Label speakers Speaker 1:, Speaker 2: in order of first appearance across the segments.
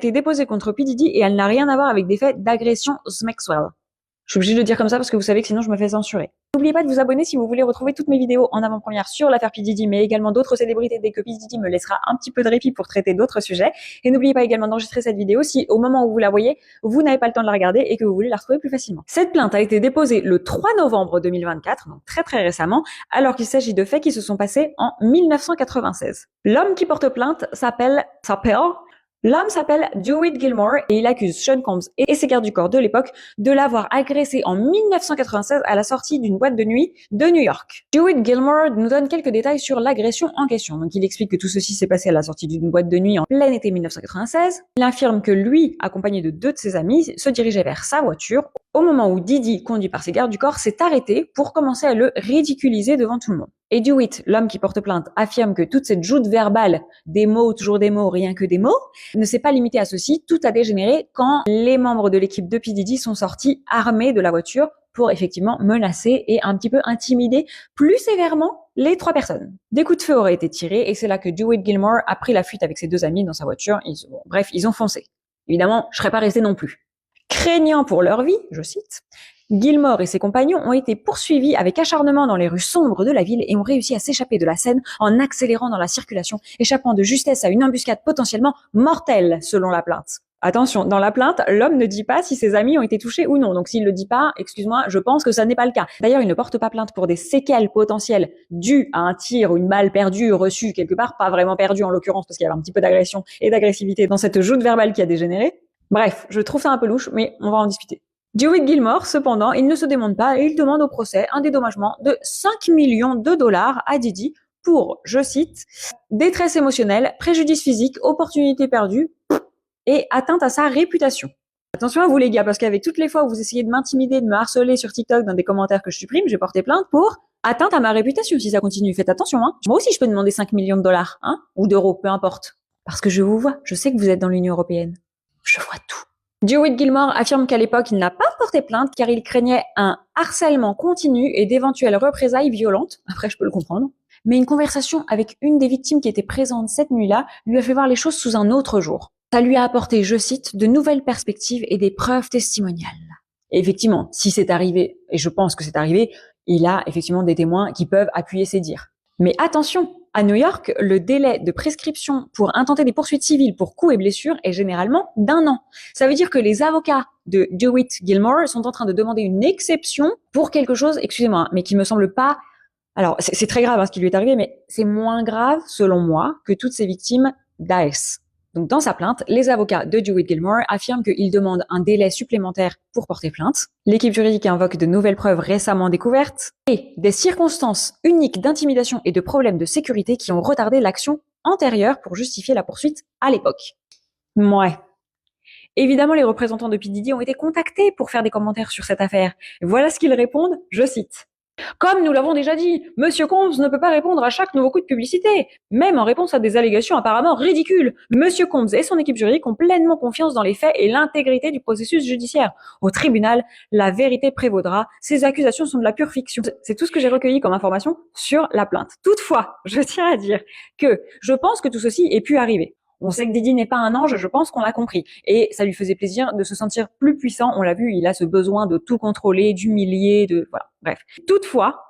Speaker 1: été déposée contre P. Diddy et elle n'a rien à voir avec des faits d'agression Maxwell. Je suis obligée de le dire comme ça parce que vous savez que sinon je me fais censurer. N'oubliez pas de vous abonner si vous voulez retrouver toutes mes vidéos en avant-première sur l'affaire P. Diddy, mais également d'autres célébrités dès que P. Diddy me laissera un petit peu de répit pour traiter d'autres sujets. Et n'oubliez pas également d'enregistrer cette vidéo si au moment où vous la voyez, vous n'avez pas le temps de la regarder et que vous voulez la retrouver plus facilement. Cette plainte a été déposée le 3 novembre 2024, donc très récemment, alors qu'il s'agit de faits qui se sont passés en 1996. L'homme qui porte plainte s'appelle Dewitt Gilmore et il accuse Sean Combs et ses gardes du corps de l'époque de l'avoir agressé en 1996 à la sortie d'une boîte de nuit de New York. Dewitt Gilmore nous donne quelques détails sur l'agression en question. Donc il explique que tout ceci s'est passé à la sortie d'une boîte de nuit en plein été 1996. Il affirme que lui, accompagné de 2 de ses amis, se dirigeait vers sa voiture au moment où Diddy, conduit par ses gardes du corps, s'est arrêté pour commencer à le ridiculiser devant tout le monde. Et Dewitt, l'homme qui porte plainte, affirme que toute cette joute verbale, des mots, toujours des mots, rien que des mots, ne s'est pas limité à ceci, tout a dégénéré quand les membres de l'équipe de P. Diddy sont sortis armés de la voiture pour effectivement menacer et un petit peu intimider plus sévèrement les 3 personnes. Des coups de feu auraient été tirés et c'est là que Dewitt Gilmore a pris la fuite avec ses 2 amis dans sa voiture. Ils ont foncé. Évidemment, je serais pas resté non plus. Craignant pour leur vie, je cite, Gilmore et ses compagnons ont été poursuivis avec acharnement dans les rues sombres de la ville et ont réussi à s'échapper de la scène en accélérant dans la circulation, échappant de justesse à une embuscade potentiellement mortelle, selon la plainte. Attention, dans la plainte, l'homme ne dit pas si ses amis ont été touchés ou non. Donc s'il le dit pas, excuse-moi, je pense que ça n'est pas le cas. D'ailleurs, il ne porte pas plainte pour des séquelles potentielles dues à un tir ou une balle perdue, reçue quelque part, pas vraiment perdue en l'occurrence parce qu'il y avait un petit peu d'agression et d'agressivité dans cette joute verbale qui a dégénéré. Bref, je trouve ça un peu louche, mais on va en discuter. Dewitt Gilmore, cependant, il ne se démonte pas et il demande au procès un dédommagement de 5 millions de dollars à Diddy pour, je cite, détresse émotionnelle, préjudice physique, opportunité perdue et atteinte à sa réputation. Attention à vous les gars, parce qu'avec toutes les fois où vous essayez de m'intimider, de me harceler sur TikTok dans des commentaires que je supprime, je vais porter plainte pour atteinte à ma réputation si ça continue. Faites attention, hein. Moi aussi je peux demander 5 millions de dollars, hein, ou d'euros, peu importe. Parce que je vous vois, je sais que vous êtes dans l'Union européenne. Je vois tout. Dewitt Gilmore affirme qu'à l'époque, il n'a pas porté plainte car il craignait un harcèlement continu et d'éventuelles représailles violentes. Après, je peux le comprendre. Mais une conversation avec une des victimes qui était présente cette nuit-là lui a fait voir les choses sous un autre jour. Ça lui a apporté, je cite, de nouvelles perspectives et des preuves testimoniales. Et effectivement, si c'est arrivé, et je pense que c'est arrivé, il a effectivement des témoins qui peuvent appuyer ses dires. Mais attention, à New York, le délai de prescription pour intenter des poursuites civiles pour coups et blessures est généralement d'1 an. Ça veut dire que les avocats de Dewitt Gilmore sont en train de demander une exception pour quelque chose, excusez-moi, mais qui me semble pas... Alors, c'est très grave ce qui lui est arrivé, mais c'est moins grave, selon moi, que toutes ces victimes d'AS. Donc, dans sa plainte, les avocats de Dewitt Gilmore affirment qu'ils demandent un délai supplémentaire pour porter plainte. L'équipe juridique invoque de nouvelles preuves récemment découvertes et des circonstances uniques d'intimidation et de problèmes de sécurité qui ont retardé l'action antérieure pour justifier la poursuite à l'époque. Ouais. Évidemment, les représentants de P. Diddy ont été contactés pour faire des commentaires sur cette affaire. Voilà ce qu'ils répondent, je cite. Comme nous l'avons déjà dit, Monsieur Combs ne peut pas répondre à chaque nouveau coup de publicité, même en réponse à des allégations apparemment ridicules. Monsieur Combs et son équipe juridique ont pleinement confiance dans les faits et l'intégrité du processus judiciaire. Au tribunal, la vérité prévaudra. Ces accusations sont de la pure fiction. C'est tout ce que j'ai recueilli comme information sur la plainte. Toutefois, je tiens à dire que je pense que tout ceci ait pu arriver. On sait que Diddy n'est pas un ange, je pense qu'on l'a compris. Et ça lui faisait plaisir de se sentir plus puissant. On l'a vu, il a ce besoin de tout contrôler, d'humilier, voilà. Bref. Toutefois,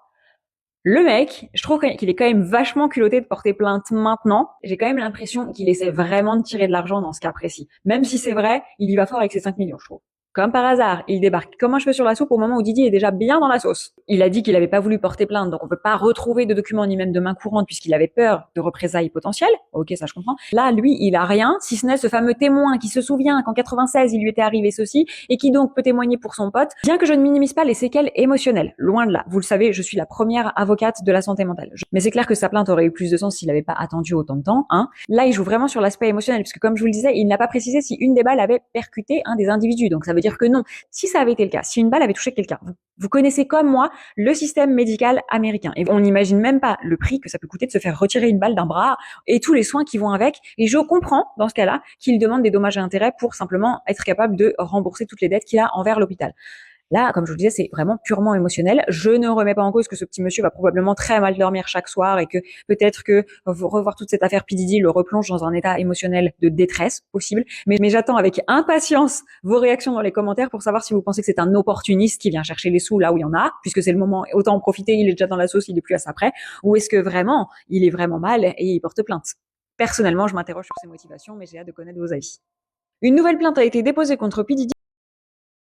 Speaker 1: le mec, je trouve qu'il est quand même vachement culotté de porter plainte maintenant. J'ai quand même l'impression qu'il essaie vraiment de tirer de l'argent dans ce cas précis. Même si c'est vrai, il y va fort avec ses 5 millions, je trouve. Comme par hasard, il débarque comme un cheveu sur la soupe au moment où Diddy est déjà bien dans la sauce. Il a dit qu'il avait pas voulu porter plainte, donc on peut pas retrouver de documents ni même de main courante puisqu'il avait peur de représailles potentielles. Ok, ça je comprends. Là, lui, il a rien, si ce n'est ce fameux témoin qui se souvient qu'en 96, il lui était arrivé ceci et qui donc peut témoigner pour son pote. Bien que je ne minimise pas les séquelles émotionnelles, loin de là. Vous le savez, je suis la première avocate de la santé mentale. Mais c'est clair que sa plainte aurait eu plus de sens s'il avait pas attendu autant de temps, hein. Là, il joue vraiment sur l'aspect émotionnel puisque comme je vous le disais, il n'a pas précisé si une des balles avait percuté un des individus. Donc ça veut dire que non. Si ça avait été le cas, si une balle avait touché quelqu'un, vous connaissez comme moi le système médical américain. Et on n'imagine même pas le prix que ça peut coûter de se faire retirer une balle d'un bras et tous les soins qui vont avec. Et je comprends, dans ce cas-là, qu'il demande des dommages et intérêts pour simplement être capable de rembourser toutes les dettes qu'il a envers l'hôpital. Là, comme je vous le disais, c'est vraiment purement émotionnel. Je ne remets pas en cause que ce petit monsieur va probablement très mal dormir chaque soir et que peut-être que revoir toute cette affaire P. Diddy le replonge dans un état émotionnel de détresse possible. Mais j'attends avec impatience vos réactions dans les commentaires pour savoir si vous pensez que c'est un opportuniste qui vient chercher les sous là où il y en a, puisque c'est le moment, autant en profiter, il est déjà dans la sauce, il est plus à ça près, ou est-ce que vraiment, il est vraiment mal et il porte plainte. Personnellement, je m'interroge sur ses motivations, mais j'ai hâte de connaître vos avis. Une nouvelle plainte a été déposée contre P. Diddy